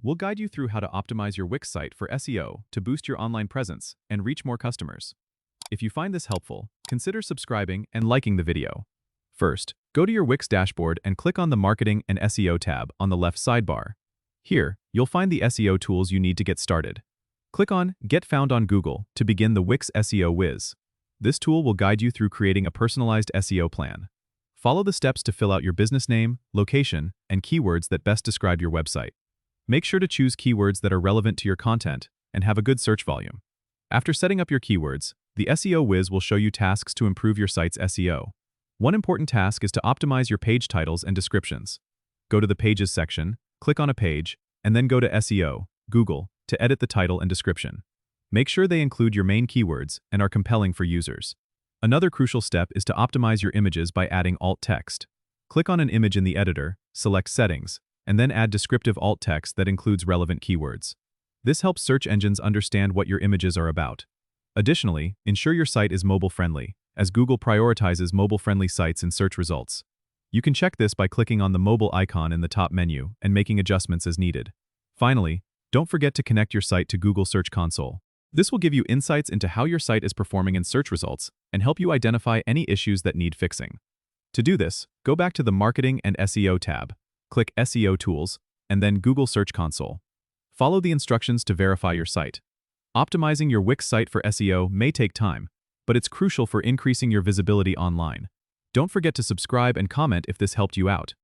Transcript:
We'll guide you through how to optimize your Wix site for SEO to boost your online presence and reach more customers. If you find this helpful, consider subscribing and liking the video. First, go to your Wix dashboard and click on the Marketing and SEO tab on the left sidebar. Here, you'll find the SEO tools you need to get started. Click on Get Found on Google to begin the Wix SEO Whiz. This tool will guide you through creating a personalized SEO plan. Follow the steps to fill out your business name, location, and keywords that best describe your website. Make sure to choose keywords that are relevant to your content and have a good search volume. After setting up your keywords, the SEO Whiz will show you tasks to improve your site's SEO. One important task is to optimize your page titles and descriptions. Go to the Pages section, click on a page, and then go to SEO, Google, to edit the title and description. Make sure they include your main keywords and are compelling for users. Another crucial step is to optimize your images by adding alt text. Click on an image in the editor, select Settings, and then add descriptive alt text that includes relevant keywords. This helps search engines understand what your images are about. Additionally, ensure your site is mobile-friendly, as Google prioritizes mobile-friendly sites in search results. You can check this by clicking on the mobile icon in the top menu and making adjustments as needed. Finally, don't forget to connect your site to Google Search Console. This will give you insights into how your site is performing in search results and help you identify any issues that need fixing. To do this, go back to the Marketing and SEO tab, click SEO Tools, and then Google Search Console. Follow the instructions to verify your site. Optimizing your Wix site for SEO may take time, but it's crucial for increasing your visibility online. Don't forget to subscribe and comment if this helped you out.